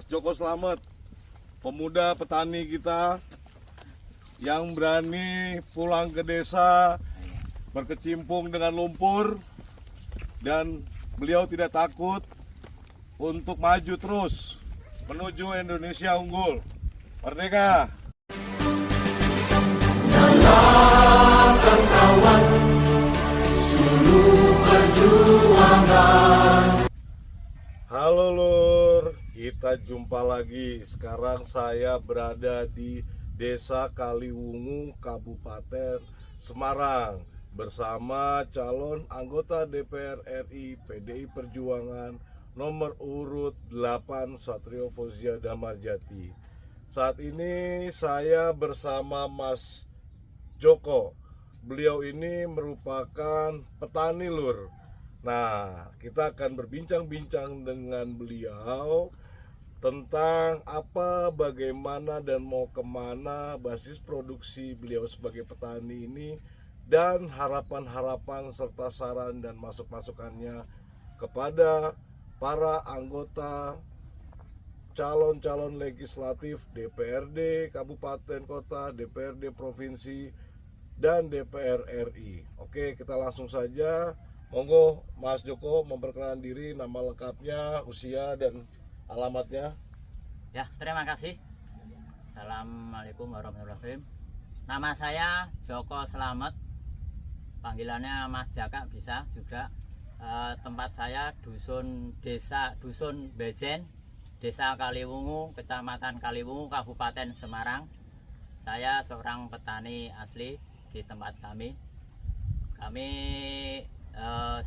Joko Slamet, pemuda petani kita yang berani pulang ke desa, berkecimpung dengan lumpur, dan beliau tidak takut untuk maju terus menuju Indonesia unggul. Merdeka! Nyalakan kawan, suluh perjuangan. Halo Lur, kita jumpa lagi. Sekarang saya berada di Desa Kaliwungu, Kabupaten Semarang, bersama calon anggota DPR RI PDI Perjuangan nomor urut 8 Satrio Fauzia Damarjati. Saat ini saya bersama Mas Joko. Beliau ini merupakan petani Lur. Nah, kita akan berbincang-bincang dengan beliau tentang apa, bagaimana, dan mau kemana basis produksi beliau sebagai petani ini, dan harapan-harapan serta saran dan masukannya kepada para anggota calon-calon legislatif DPRD Kabupaten Kota, DPRD Provinsi, dan DPR RI. Oke, kita langsung saja. Monggo Mas Joko memperkenalkan diri, nama lengkapnya, usia, dan alamatnya. Ya, terima kasih. Assalamualaikum warahmatullahi wabarakatuh. Nama saya Joko Slamet, panggilannya Mas Jaka bisa juga. Tempat saya dusun Bejen, Desa Kaliwungu, Kecamatan Kaliwungu, Kabupaten Semarang. Saya seorang petani asli di tempat kami. Kami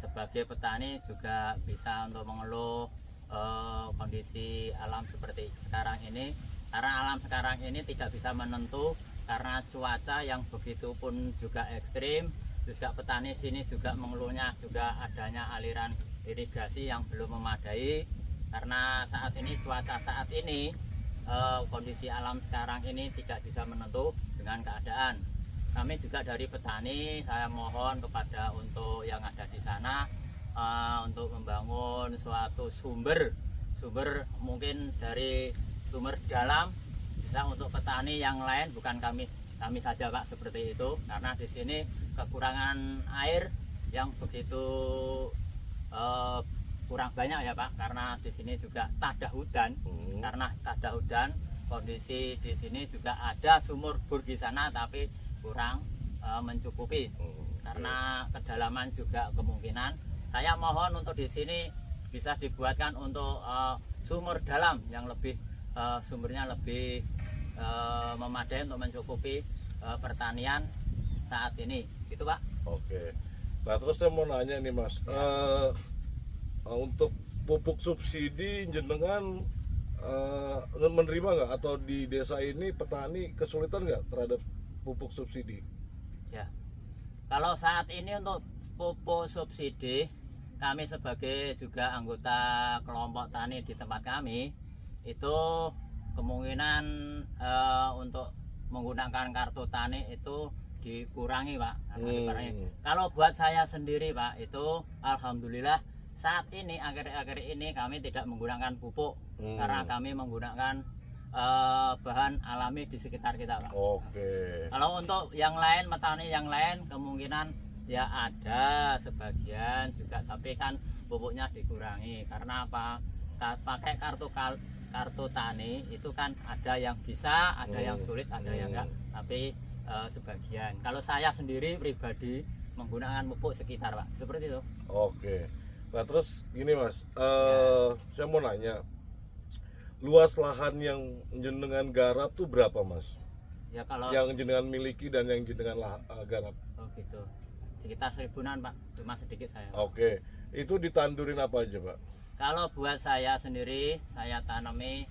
sebagai petani juga bisa untuk mengeluh kondisi alam seperti sekarang ini, karena alam sekarang ini tidak bisa menentu karena cuaca yang begitu pun juga ekstrim. Juga petani sini juga mengeluhnya juga adanya aliran irigasi yang belum memadai, karena saat ini cuaca saat ini kondisi alam sekarang ini tidak bisa menentu dengan keadaan. Kami juga dari petani, saya mohon kepada untuk yang ada di sana untuk membangun suatu sumber mungkin dari sumber dalam, bisa untuk petani yang lain, bukan kami saja Pak seperti itu, karena di sini kekurangan air yang begitu kurang banyak ya Pak, karena di sini juga tak ada hujan. Karena tak ada hujan, kondisi di sini juga ada sumur bor di sana tapi kurang mencukupi, karena kedalaman juga kemungkinan. Saya mohon untuk di sini bisa dibuatkan untuk sumur dalam yang lebih sumbernya lebih memadai untuk mencukupi pertanian saat ini, gitu Pak. Oke. Nah, terus saya mau nanya nih Mas, untuk pupuk subsidi jenengan menerima nggak, atau di desa ini petani kesulitan nggak terhadap pupuk subsidi? Ya, kalau saat ini untuk pupuk subsidi, kami sebagai juga anggota kelompok tani di tempat kami itu kemungkinan untuk menggunakan kartu tani itu dikurangi Pak, dikurangi. Kalau buat saya sendiri Pak, itu alhamdulillah saat ini akhir-akhir ini kami tidak menggunakan pupuk, karena kami menggunakan bahan alami di sekitar kita Pak. Oke. Kalau untuk yang lain, petani yang lain kemungkinan ya ada sebagian juga, tapi kan pupuknya dikurangi. Karena apa? Pakai kartu tani itu kan ada yang bisa, ada yang sulit, ada yang enggak, tapi sebagian. Kalau saya sendiri pribadi menggunakan pupuk sekitar Pak, seperti itu. Oke. Nah, terus gini Mas, saya mau nanya, luas lahan yang jenengan garap tuh berapa Mas? Ya kalau Yang jenengan miliki dan yang jenengan garap? oh gitu, sekitar 1000-an Pak, cuma sedikit saya. Oke. Itu ditandurin apa aja Pak? Kalau buat saya sendiri, saya tanami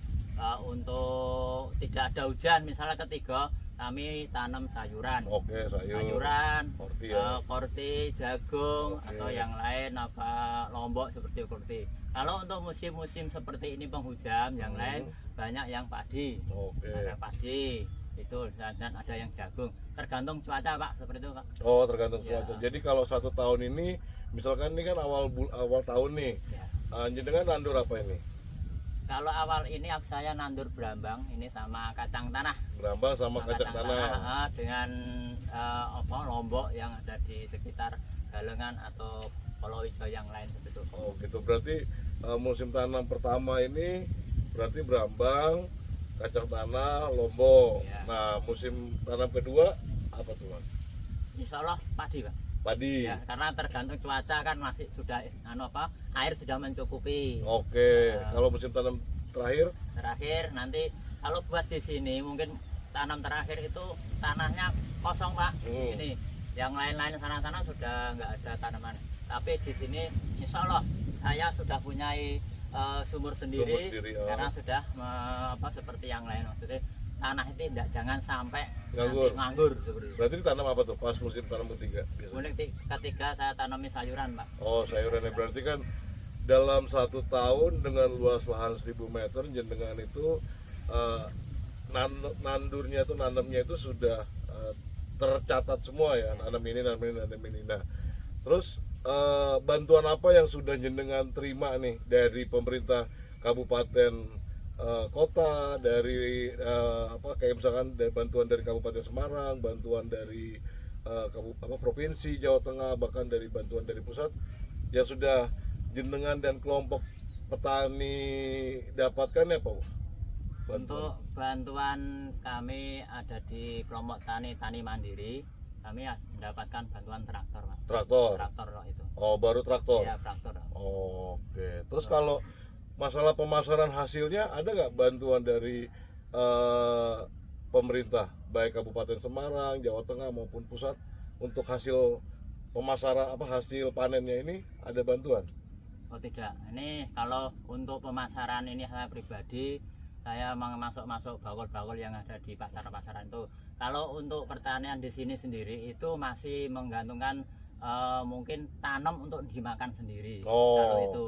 untuk tidak ada hujan, misalnya ketiga kami tanam sayuran. Oke, Sayuran, korti ya. korti, jagung, Oke. atau yang lain apa lombok seperti korti. Kalau untuk musim-musim seperti ini penghujan, yang lain banyak yang padi. Oke. Ada padi itu, dan ada yang jagung. Tergantung cuaca Pak, seperti itu Pak. Oh, tergantung Ya. cuaca. Jadi kalau 1 tahun ini, misalkan ini kan awal tahun nih, Ya. jenengan nandur apa ini? Kalau awal ini saya nandur berambang ini sama kacang tanah. Berambang sama kacang tanah. Dengan lombok yang ada di sekitar Galengan atau Palawija yang lain begitu. Oh gitu, berarti musim tanam pertama ini berarti berambang, kacang tanah, lombok. Ya. Nah musim tanam kedua apa tuh Mas? Insya Allah padi Pak. Padi. Ya, karena tergantung cuaca kan masih sudah air sudah mencukupi. Oke, kalau musim tanam Terakhir nanti kalau buat di sini mungkin tanam terakhir itu tanahnya kosong Pak. Ini yang lain-lain sana-sana sudah nggak ada tanaman. Tapi di sini insya Allah saya sudah punya sumur sendiri, karena sudah seperti yang lain maksudnya tanah itu jangan sampai nganggur seperti itu. Berarti tanam apa tuh pas musim tanam ketiga? Kemudian ketiga saya tanami sayuran Pak. Oh sayuran, berarti kan dalam 1 tahun dengan luas lahan 1000 meter jenengan itu nanamnya itu sudah tercatat semua ya, nanam ini. Nah terus bantuan apa yang sudah jenengan terima nih dari pemerintah kabupaten kota, dari kayak misalkan dari bantuan dari Kabupaten Semarang, bantuan dari provinsi Jawa Tengah, bahkan dari bantuan dari pusat yang sudah jenengan dan kelompok petani dapatkan ya Pak? Untuk bantuan kami ada di kelompok tani mandiri, kami mendapatkan bantuan traktor Pak. Traktor itu. Oh baru traktor? Iya traktor. Oke, terus kalau masalah pemasaran hasilnya ada nggak bantuan dari pemerintah baik Kabupaten Semarang, Jawa Tengah maupun pusat untuk hasil pemasaran hasil panennya ini ada bantuan? Oh tidak, ini kalau untuk pemasaran ini saya pribadi saya masuk bakul-bakul yang ada di pasar-pasaran itu. Kalau untuk pertanian di sini sendiri itu masih menggantungkan mungkin tanam untuk dimakan sendiri. Kalau itu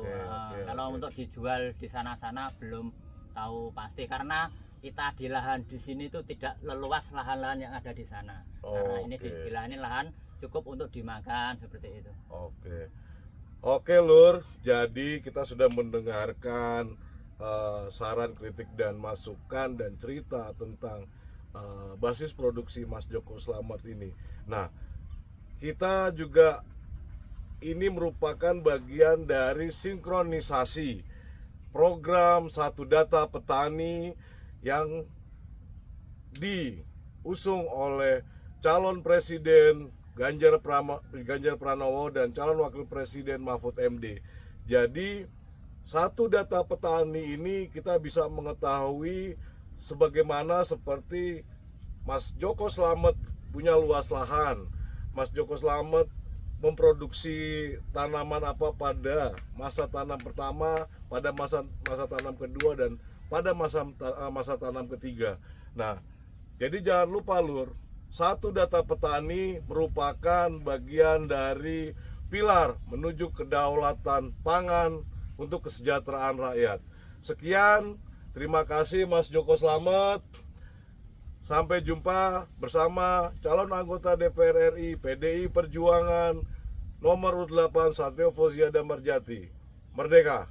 kalau untuk dijual di sana-sana belum tahu pasti, karena kita di lahan di sini itu tidak leluas lahan-lahan yang ada di sana. Karena ini di lahan ini lahan cukup untuk dimakan seperti itu. Oke Lur, jadi kita sudah mendengarkan saran, kritik dan masukan dan cerita tentang basis produksi Mas Joko Slamet ini. Nah, kita juga ini merupakan bagian dari sinkronisasi program Satu Data Petani yang diusung oleh calon presiden Ganjar Pranowo dan calon wakil presiden Mahfud MD. Jadi Satu Data Petani ini kita bisa mengetahui sebagaimana seperti Mas Joko Slamet punya luas lahan. Mas Joko Slamet memproduksi tanaman apa pada masa tanam pertama, pada masa tanam kedua, dan pada masa tanam ketiga. Nah, jadi jangan lupa Lur, Satu Data Petani merupakan bagian dari pilar menuju kedaulatan pangan untuk kesejahteraan rakyat. Sekian, terima kasih Mas Joko Slamet. Sampai jumpa bersama calon anggota DPR RI PDI Perjuangan nomor 8 Satrio Fozia Damarjati. Merdeka!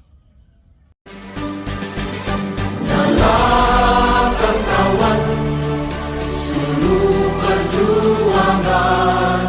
Nyalakan kawan.